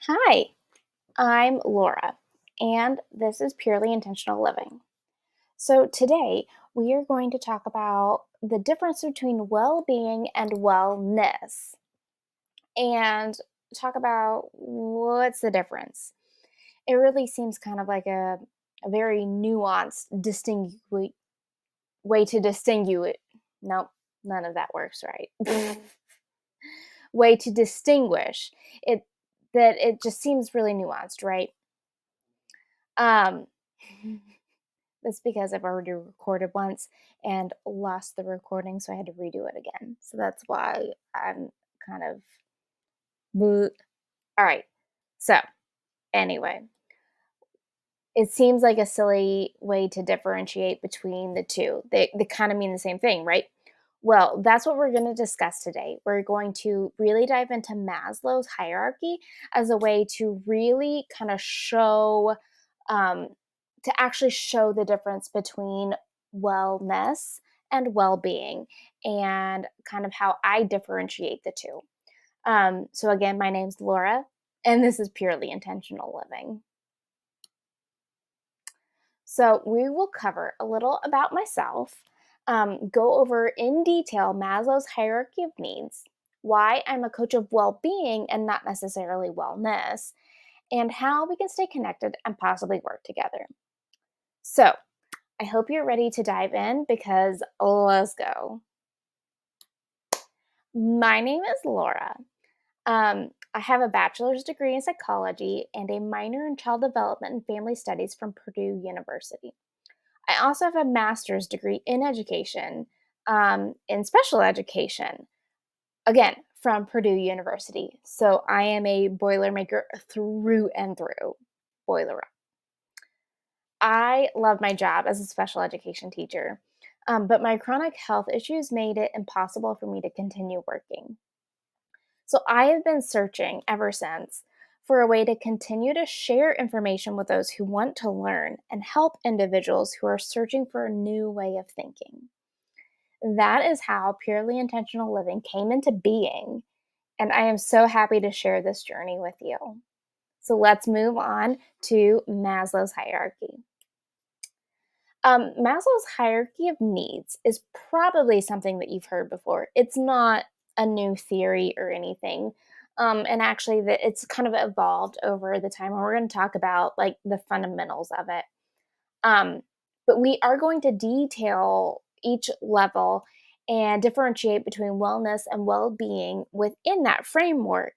Hi, I'm Laura, and this is Purely Intentional Living. So, today we are going to talk about the difference between well being and wellness and talk about what's the difference. It really seems kind of like a very nuanced, way to distinguish. Nope, none of that works right. Way to distinguish it, that it just seems really nuanced, right? Um, that's because I've already recorded once and lost the recording, so I had to redo it again. So that's why I'm kind of bleh. All right. So, anyway, it seems like a silly way to differentiate between the two. They kind of mean the same thing, right? Well, that's what we're going to discuss today. We're going to really dive into Maslow's hierarchy as a way to really kind of show, um, to actually show the difference between wellness and well being and kind of how I differentiate the two. So, again, my name's Laura, and this is Purely Intentional Living. So, we will cover a little about myself, go over in detail Maslow's hierarchy of needs, why I'm a coach of well being and not necessarily wellness, and how we can stay connected and possibly work together. So, I hope you're ready to dive in because let's go. My name is Laura. I have a bachelor's degree in psychology and a minor in child development and family studies from Purdue University. I also have a master's degree in education, in special education, again, from Purdue University. So I am a Boilermaker through and through. Boiler up. I love my job as a special education teacher, but my chronic health issues made it impossible for me to continue working. So I have been searching ever since for a way to continue to share information with those who want to learn and help individuals who are searching for a new way of thinking. That is how purely intentional living came into being, and I am so happy to share this journey with you. So let's move on to Maslow's hierarchy. Maslow's hierarchy of needs is probably something that you've heard before. It's not a new theory or anything. And actually, that it's kind of evolved over the time. And we're going to talk about like the fundamentals of it. Um, but we are going to detail each level and differentiate between wellness and well being within that framework.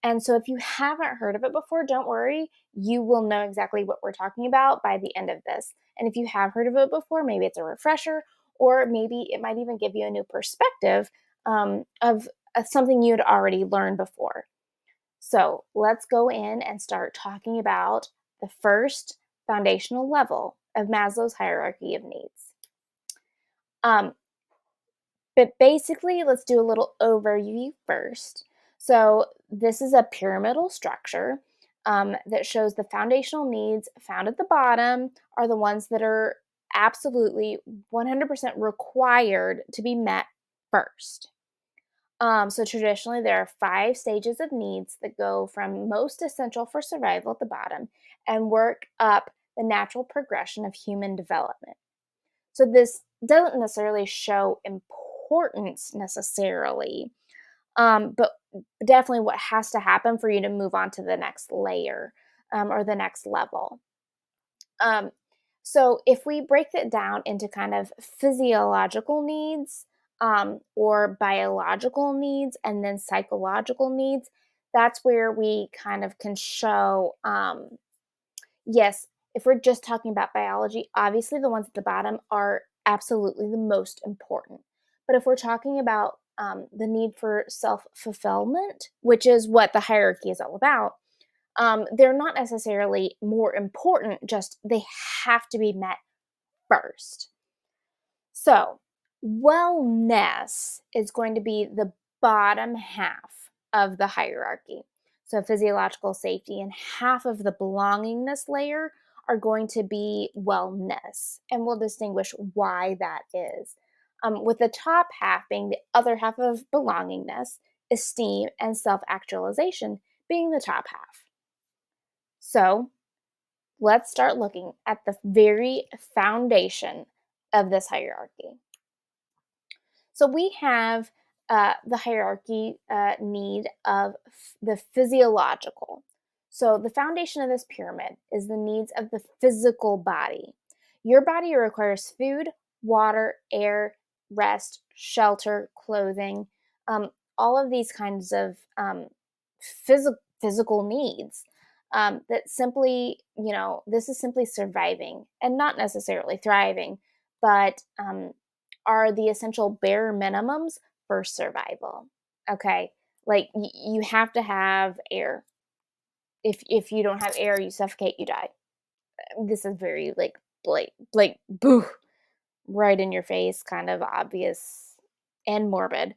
And so, if you haven't heard of it before, don't worry. You will know exactly what we're talking about by the end of this. And if you have heard of it before, maybe it's a refresher, or maybe it might even give you a new perspective of something you'd already learned before. So, let's go in and start talking about the first foundational level of Maslow's hierarchy of needs. Um, but basically, let's do a little overview first. So, this is a pyramidal structure that shows the foundational needs found at the bottom are the ones that are absolutely 100% required to be met first. So, traditionally, there are 5 stages of needs that go from most essential for survival at the bottom and work up the natural progression of human development. So this doesn't necessarily show importance necessarily, but definitely what has to happen for you to move on to the next layer or the next level. Um, so if we break it down into kind of physiological needs or biological needs and then psychological needs, that's where we kind of can show yes, if we're just talking about biology, obviously the ones at the bottom are absolutely the most important. But if we're talking about the need for self fulfillment, which is what the hierarchy is all about, they're not necessarily more important, just they have to be met first. So, wellness is going to be the bottom half of the hierarchy. So, physiological safety and half of the belongingness layer are going to be wellness. And we'll distinguish why that is. With the top half being the other half of belongingness, esteem, and self actualization being the top half. So let's start looking at the very foundation of this hierarchy. So we have the hierarchy need of the physiological. So the foundation of this pyramid is the needs of the physical body. Your body requires food, water, air, rest, shelter, clothing, um, all of these kinds of physical needs. That simply, this is simply surviving and not necessarily thriving, but are the essential bare minimums for survival. Okay. Like you have to have air. If you don't have air, you suffocate, you die. This is very like boo, right in your face, kind of obvious and morbid.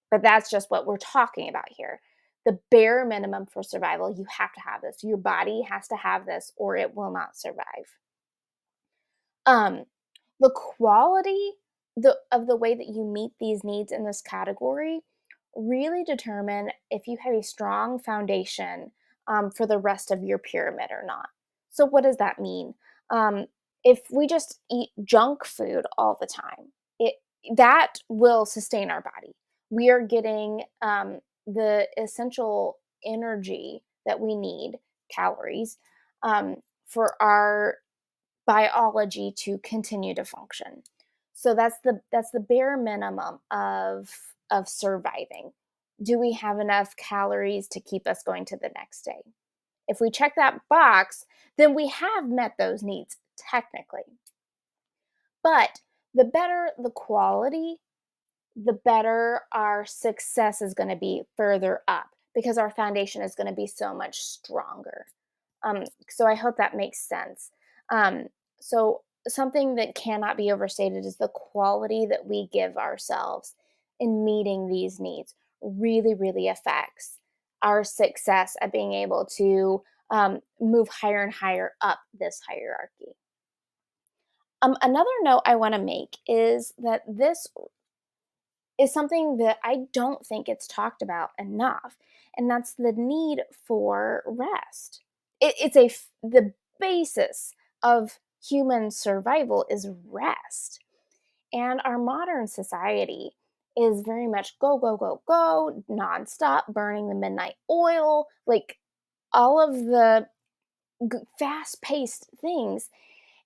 But that's just what we're talking about here. The bare minimum for survival, you have to have this. Your body has to have this or it will not survive. Um, the quality of the way that you meet these needs in this category really determine if you have a strong foundation for the rest of your pyramid or not. So, what does that mean? Um, if we just eat junk food all the time, it that will sustain our body. We are getting the essential energy that we need, calories, for our biology to continue to function. So that's the bare minimum of surviving. Do we have enough calories to keep us going to the next day? If we check that box, then we have met those needs technically. But the better the quality, the better our success is going to be further up because our foundation is going to be so much stronger. So I hope that makes sense. Um, so something that cannot be overstated is the quality that we give ourselves in meeting these needs really, really affects our success at being able to move higher and higher up this hierarchy. Another note I want to make is that this is something that I don't think it's talked about enough, and that's the need for rest. The basis of human survival is rest, and our modern society is very much go go go go nonstop, burning the midnight oil, like all of the fast paced things,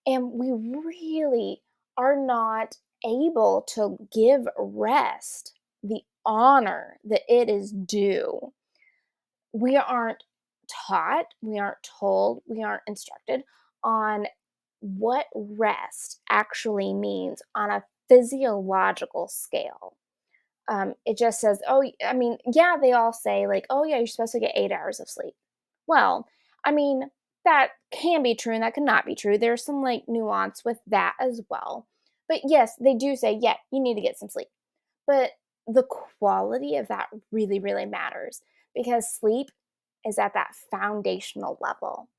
and we really are not able to give rest the honor that it is due. We aren't taught, we aren't told, we aren't instructed on what rest actually means on a physiological scale. It just says, oh, I mean, yeah, they all say, like, oh, yeah, you're supposed to get 8 hours of sleep. Well, I mean, that can be true and that cannot be true. There's some like nuance with that as well. But yes, they do say, yeah, you need to get some sleep. But the quality of that really, really matters because sleep is at that foundational level.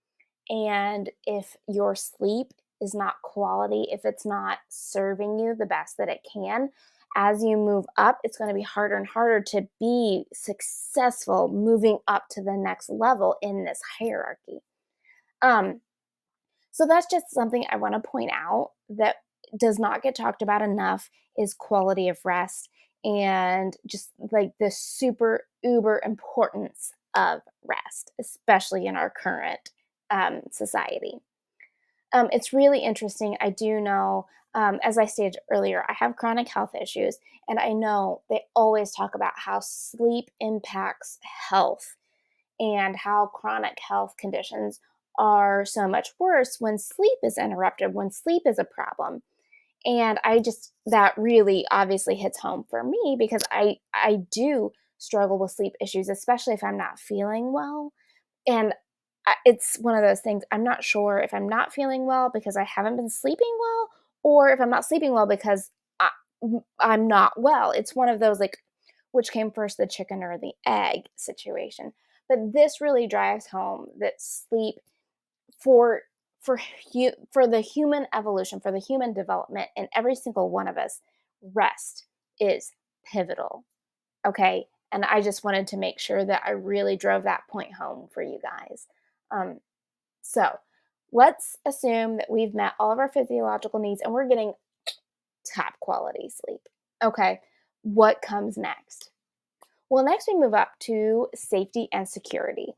And if your sleep is not quality, if it's not serving you the best that it can, as you move up, it's going to be harder and harder to be successful moving up to the next level in this hierarchy. Um, so that's just something I want to point out that does not get talked about enough is quality of rest and just like the super uber importance of rest, especially in our current society. It's really interesting. I do know, as I stated earlier, I have chronic health issues, and I know they always talk about how sleep impacts health and how chronic health conditions are so much worse when sleep is interrupted, when sleep is a problem. And that really obviously hits home for me because I do struggle with sleep issues, especially if I'm not feeling well. And it's one of those things, I'm not sure if I'm not feeling well because I haven't been sleeping well, or if I'm not sleeping well because I, I'm not well. It's one of those like, which came first, the chicken or the egg situation. But this really drives home that sleep for for the human evolution, for the human development, and every single one of us, rest is pivotal. Okay. And I just wanted to make sure that I really drove that point home for you guys. Um, So let's assume that we've met all of our physiological needs and we're getting top quality sleep. Okay, what comes next? Well, next we move up to safety and security.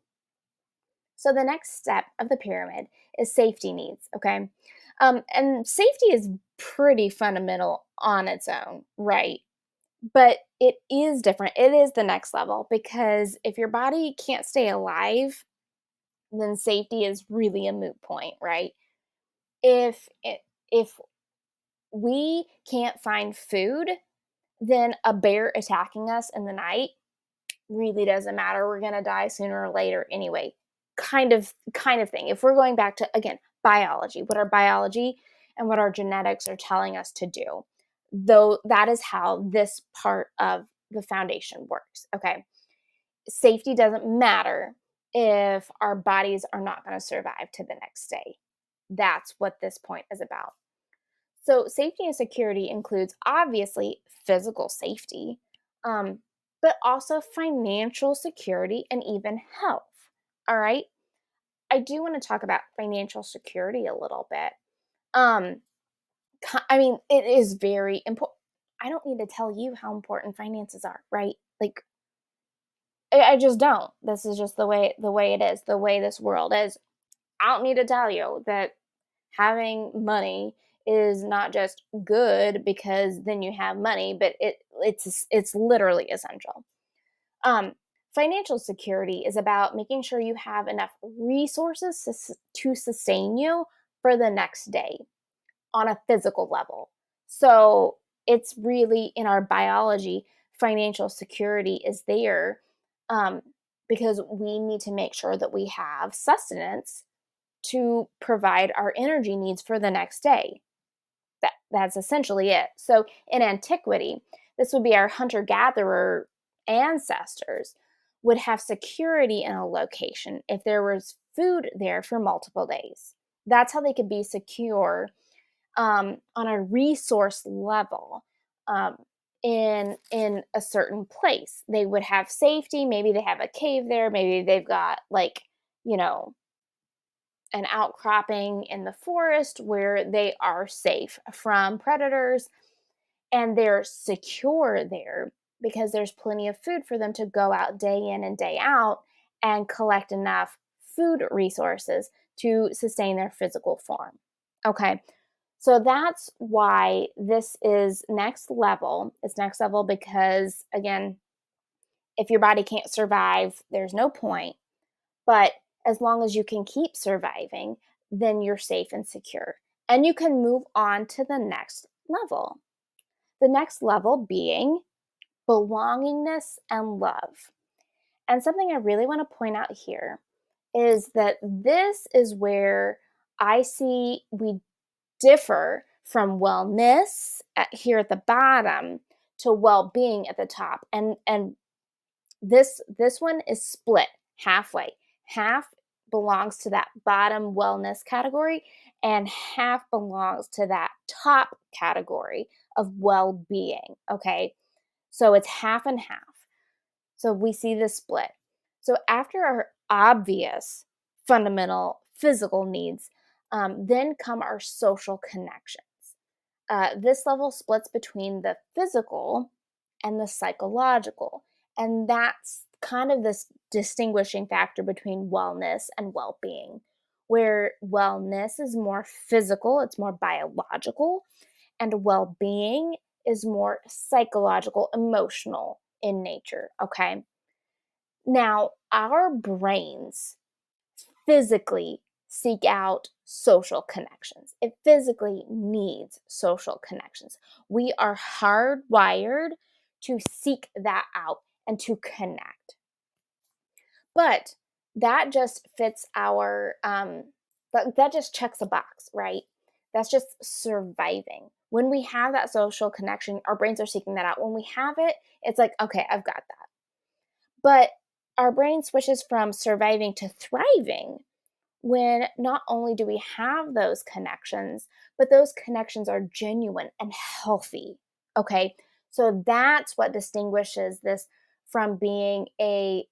So the next step of the pyramid is safety needs, okay? And safety is pretty fundamental on its own, right? But it is different. It is the next level because if your body can't stay alive, then safety is really a moot point, right? If we can't find food, then a bear attacking us in the night really doesn't matter. We're going to die sooner or later anyway. Kind of thing. If we're going back to again, biology, what our biology and what our genetics are telling us to do. Though that is how this part of the foundation works. Okay. Safety doesn't matter if our bodies are not going to survive to the next day. That's what this point is about. So, safety and security includes obviously physical safety, um, but also financial security and even health. All right. I do want to talk about financial security a little bit. Um, I mean, it is very important. I don't need to tell you how important finances are, right? Like, I just don't. This is just the way it is, the way this world is. I don't need to tell you that having money is not just good because then you have money, but it's literally essential. Um, Financial security is about making sure you have enough resources to sustain you for the next day on a physical level. So it's really in our biology, financial security is there um, because we need to make sure that we have sustenance to provide our energy needs for the next day. That's essentially it. So in antiquity, this would be our hunter gatherer ancestors would have security in a location if there was food there for multiple days. That's how they could be secure on a resource level in a certain place. They would have safety. Maybe they have a cave there. Maybe they've got like you know an outcropping in the forest where they are safe from predators and they're secure there because there's plenty of food for them to go out day in and day out and collect enough food resources to sustain their physical form. Okay, so that's why this is next level. It's next level because, again, if your body can't survive, there's no point. But as long as you can keep surviving, then you're safe and secure. And you can move on to the next level. The next level being belongingness and love. And something I really want to point out here is that this is where I see we differ from wellness here at the bottom to well-being at the top. And this one is split halfway. Half belongs to that bottom wellness category and half belongs to that top category of well-being, okay? So it's half and half. So we see this split. So after our obvious fundamental physical needs, then come our social connections. This level splits between the physical and the psychological. And that's kind of this distinguishing factor between wellness and well being, where wellness is more physical, it's more biological, and well being is more psychological, emotional in nature. Okay. Now, our brains physically seek out social connections. It physically needs social connections. We are hardwired to seek that out and to connect. But that just fits our that just checks a box, right? That's just surviving. When we have that social connection, our brains are seeking that out. When we have it, it's like, okay, I've got that. But our brain switches from surviving to thriving when not only do we have those connections, but those connections are genuine and healthy. Okay. So that's what distinguishes this from being a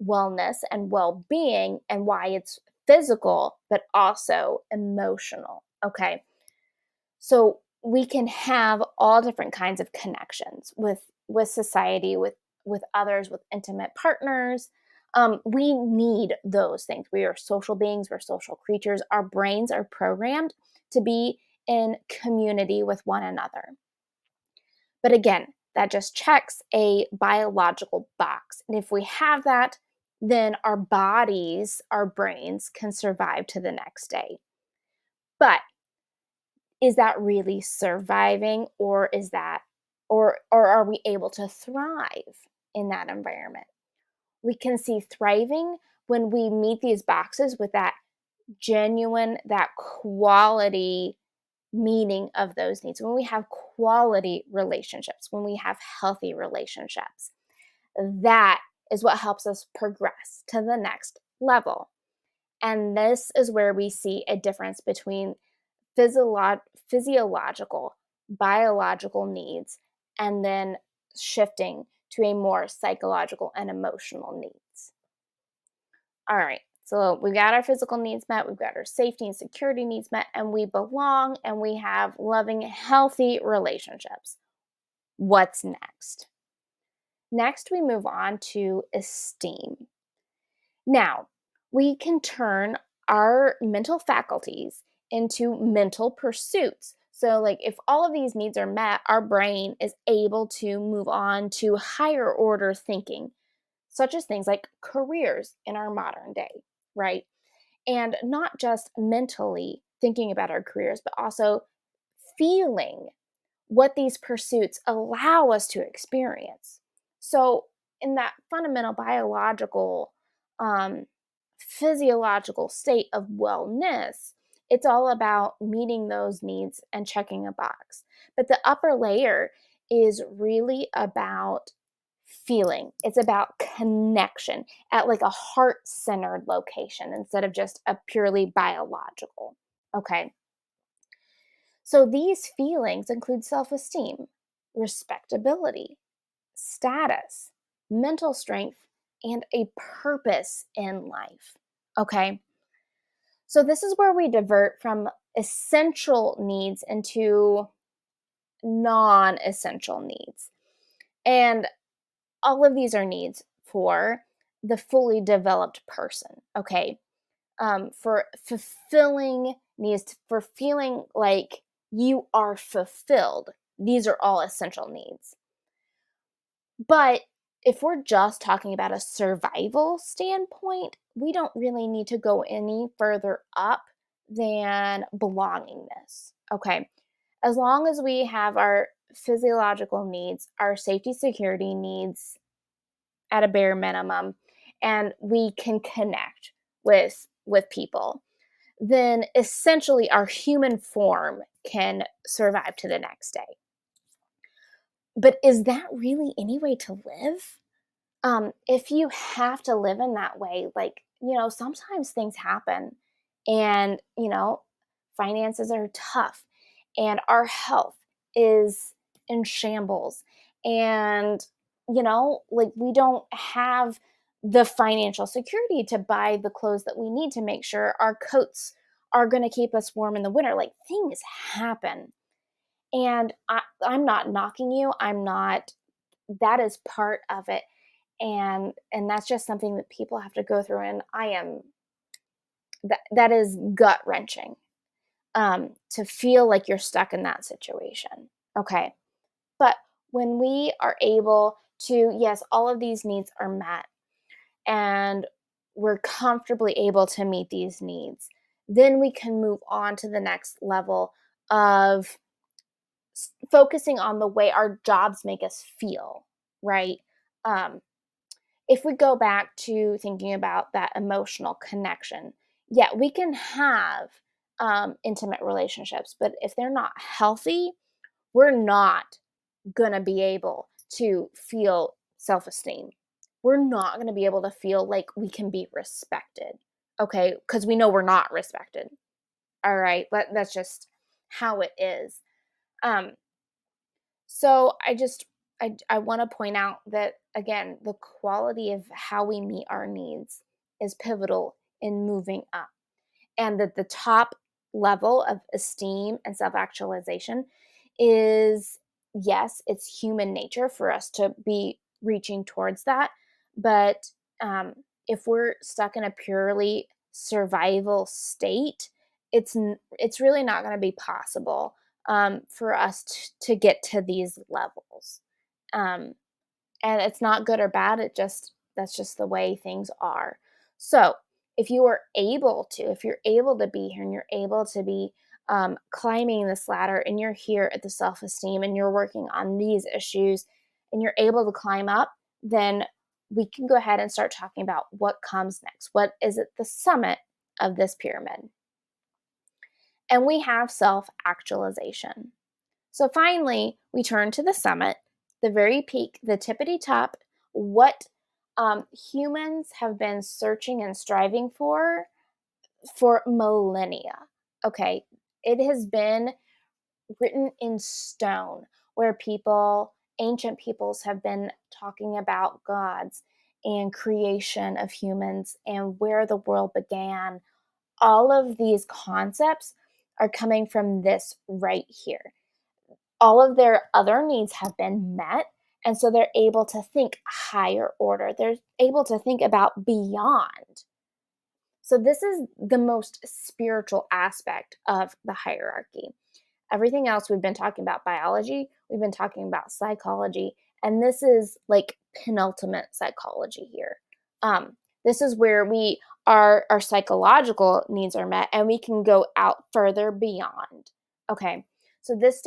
wellness and well being and why it's physical, but also emotional. Okay. So we can have all different kinds of connections with society, with others, with intimate partners. We need those things. We are social beings. We're social creatures. Our brains are programmed to be in community with one another. But again, that just checks a biological box. And if we have that, then our bodies, our brains can survive to the next day. But is that really surviving, or is that or are we able to thrive in that environment? We can see thriving when we meet these boxes with that genuine, that quality meaning of those needs, when we have quality relationships, when we have healthy relationships. That is what helps us progress to the next level. And this is where we see a difference between physiological, biological needs, and then shifting to a more psychological and emotional needs. All right. So we've got our physical needs met, we've got our safety and security needs met, and we belong and we have loving, healthy relationships. What's next? Next, we move on to esteem. Now, we can turn our mental faculties into mental pursuits. So, like, if all of these needs are met, our brain is able to move on to higher order thinking, such as things like careers in our modern day, right? And not just mentally thinking about our careers, but also feeling what these pursuits allow us to experience. So, in that fundamental biological, um, physiological state of wellness, it's all about meeting those needs and checking a box. But the upper layer is really about feeling, it's about connection at like a heart centered location instead of just a purely biological. Okay. So these feelings include self esteem, respectability, status, mental strength, and a purpose in life. Okay. So this is where we divert from essential needs into non essential needs. And all of these are needs for the fully developed person. Okay. For fulfilling needs, for feeling like you are fulfilled. These are all essential needs. But if we're just talking about a survival standpoint, we don't really need to go any further up than belongingness. Okay. As long as we have our physiological needs, our safety security needs at a bare minimum, and we can connect with people, then essentially our human form can survive to the next day. But is that really any way to live? If you have to live in that way, like, sometimes things happen and, finances are tough and our health is in shambles. And, like we don't have the financial security to buy the clothes that we need to make sure our coats are going to keep us warm in the winter. Like things happen. And I'm not knocking you. I'm not, that is part of it, and that's just something that people have to go through, and I am that is gut wrenching, to feel like you're stuck in that situation. Okay. But when we are able to, yes, all of these needs are met and we're comfortably able to meet these needs, then we can move on to the next level of focusing on the way our jobs make us feel, right? um, if we go back to thinking about that emotional connection, yeah, we can have intimate relationships, but if they're not healthy, we're not going to be able to feel self esteem. We're not going to be able to feel like we can be respected, okay? Because we know we're not respected. All right. But that's just how it is. Um, so I want to point out that again, the quality of how we meet our needs is pivotal in moving up. and that the top level of esteem and self-actualization is, yes, it's human nature for us to be reaching towards that, but um, if we're stuck in a purely survival state, it's really not going to be possible for us to get to these levels. Um, and it's not good or bad, it just that's just the way things are. So if you're able to be here and you're able to be climbing this ladder and you're here at the self-esteem and you're working on these issues and you're able to climb up, then we can go ahead and start talking about what comes next. What is at the summit of this pyramid? And we have self-actualization. So finally, we turn to the summit, the very peak, the tippity top, what humans have been searching and striving for millennia. Okay, it has been written in stone where ancient peoples, have been talking about gods and creation of humans and where the world began. All of these concepts are coming from this right here. All of their other needs have been met. And so they're able to think higher order. They're able to think about beyond. So, this is the most spiritual aspect of the hierarchy. Everything else we've been talking about biology, we've been talking about psychology, and this is like penultimate psychology here. This is where our psychological needs are met, and we can go out further beyond. Okay, so this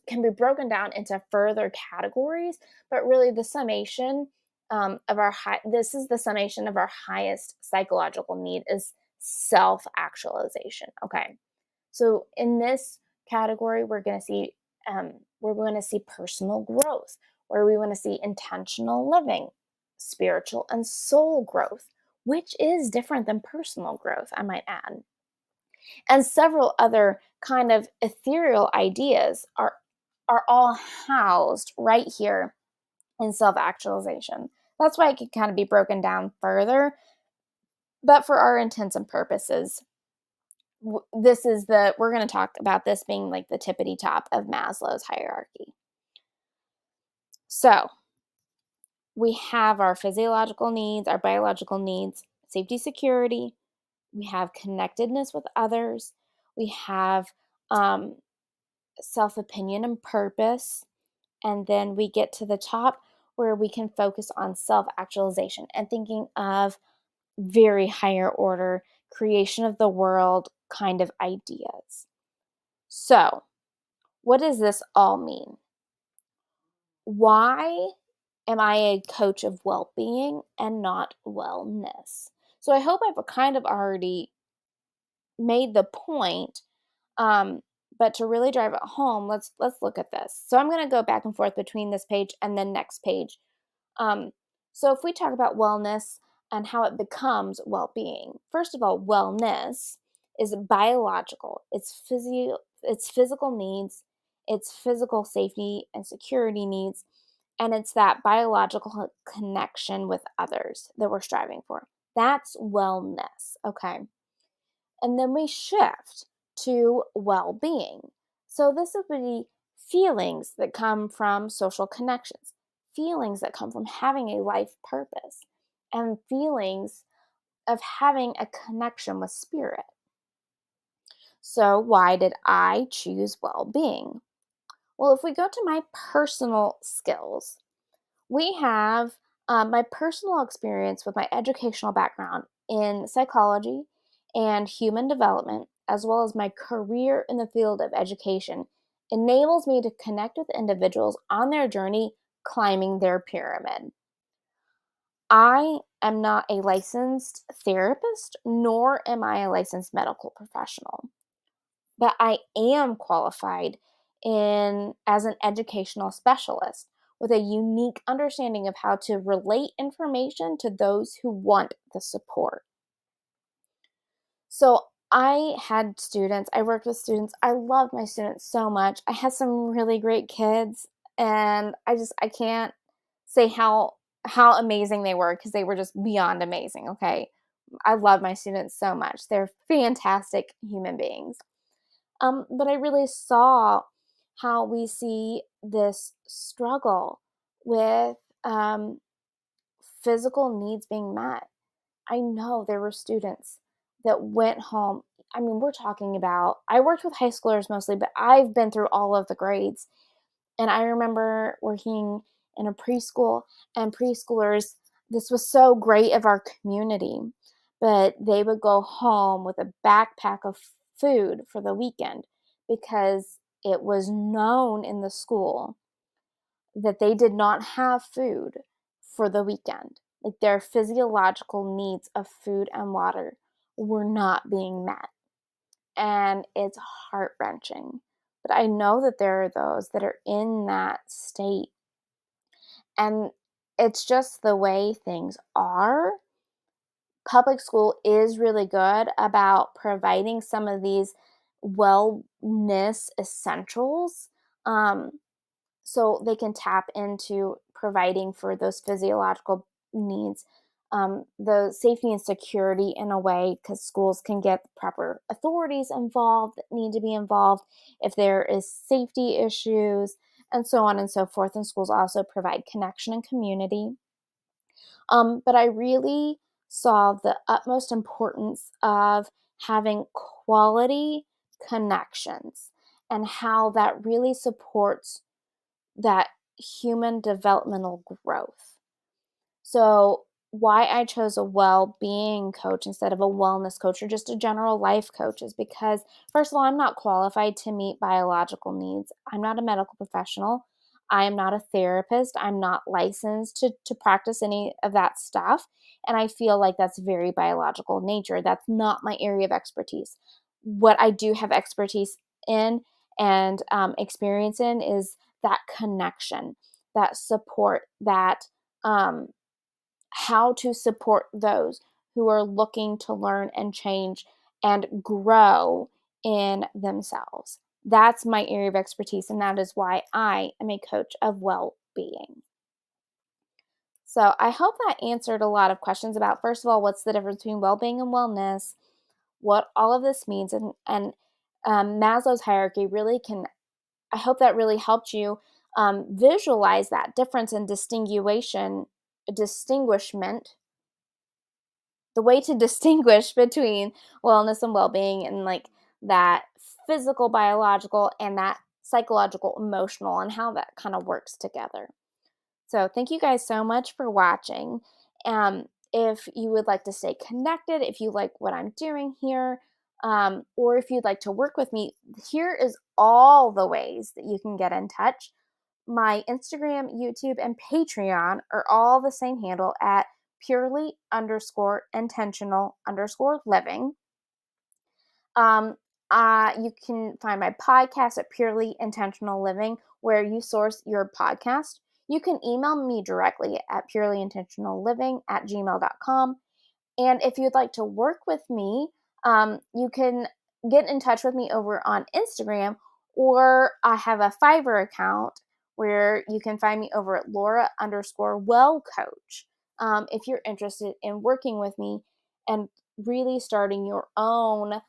can be broken down into further categories, but really the summation of our high this is the summation of our highest psychological need is self actualization. Okay, so in this category, we're going to see personal growth, where we want to see intentional living, spiritual and soul growth, which is different than personal growth, I might add. And several other kind of ethereal ideas are all housed right here in self-actualization. That's why it can kind of be broken down further, but for our intents and purposes, we're going to talk about this being like the tippity top of Maslow's hierarchy. So we have our physiological needs, our biological needs, safety, security. We have connectedness with others. We have um, self opinion and purpose. And then we get to the top where we can focus on self actualization and thinking of very higher order creation of the world kind of ideas. So, what does this all mean? Why am I a coach of well being and not wellness? So, I hope I've kind of already made the point. Um, but to really drive it home, let's look at this. So I'm going to go back and forth between this page and the next page. Um, so if we talk about wellness and how it becomes well-being, first of all, wellness is biological. It's physical needs, it's physical safety and security needs, and it's that biological connection with others that we're striving for. That's wellness, okay? And then we shift to well being. So this would be feelings that come from social connections, feelings that come from having a life purpose, and feelings of having a connection with spirit. So, why did I choose well being? Well, if we go to my personal skills, we have my personal experience with my educational background in psychology and human development, as well as my career in the field of education, enables me to connect with individuals on their journey climbing their pyramid. I am not a licensed therapist, nor am I a licensed medical professional, but I am qualified in as an educational specialist with a unique understanding of how to relate information to those who want the support. So I worked with students. I love my students so much. I had some really great kids, and I can't say how amazing they were because they were just beyond amazing, okay? I love my students so much. They're fantastic human beings. But I really saw how we see this struggle with physical needs being met. I know there were students that went home. I mean, we're talking about, I worked with high schoolers mostly, but I've been through all of the grades. And I remember working in a preschool, and preschoolers, this was so great of our community, but they would go home with a backpack of food for the weekend because it was known in the school that they did not have food for the weekend. Like their physiological needs of food and water were not being met. And it's heart wrenching. But I know that there are those that are in that state. And it's just the way things are. Public school is really good about providing some of these wellness essentials. Um, so they can tap into providing for those physiological needs, the safety and security in a way, because schools can get proper authorities involved that need to be involved if there is safety issues, and so on and so forth. And schools also provide connection and community. But I really saw the utmost importance of having quality connections and how that really supports that human developmental growth. So, why I chose a well being coach instead of a wellness coach or just a general life coach is because, first of all, I'm not qualified to meet biological needs. I'm not a medical professional. I am not a therapist. I'm not licensed to practice any of that stuff. And I feel like that's very biological in nature. That's not my area of expertise. What I do have expertise in and experience in is that connection, that support, that um, how to support those who are looking to learn and change and grow in themselves. That's my area of expertise, and that is why I am a coach of well being. So, I hope that answered a lot of questions about, first of all, what's the difference between well being and wellness, what all of this means, and Maslow's hierarchy really can, I hope that really helped you visualize that difference and distinguishment, the way to distinguish between wellness and well-being, and like that physical biological and that psychological emotional, and how that kind of works together. So thank you guys so much for watching. If you would like to stay connected, if you like what I'm doing here, or if you'd like to work with me, here is all the ways that you can get in touch. My Instagram, YouTube, and Patreon are all the same handle at purely_intentional_living. Um, you can find my podcast at Purely Intentional Living, where you source your podcast. You can email me directly at purelyintentionalliving@gmail.com. And if you'd like to work with me, you can get in touch with me over on Instagram, or I have a Fiverr account where you can find me over at Laura_well coach. If you're interested in working with me and really starting your own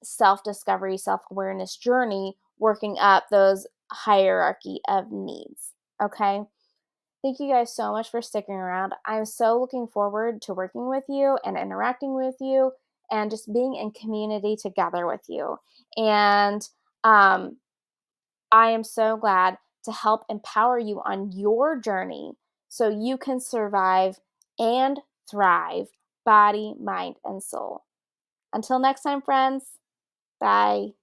self discovery, self awareness journey, working up those hierarchy of needs. Okay. Thank you guys so much for sticking around. I'm so looking forward to working with you and interacting with you and just being in community together with you. And I am so glad to help empower you on your journey so you can survive and thrive, body, mind, and soul. Until next time, friends, bye.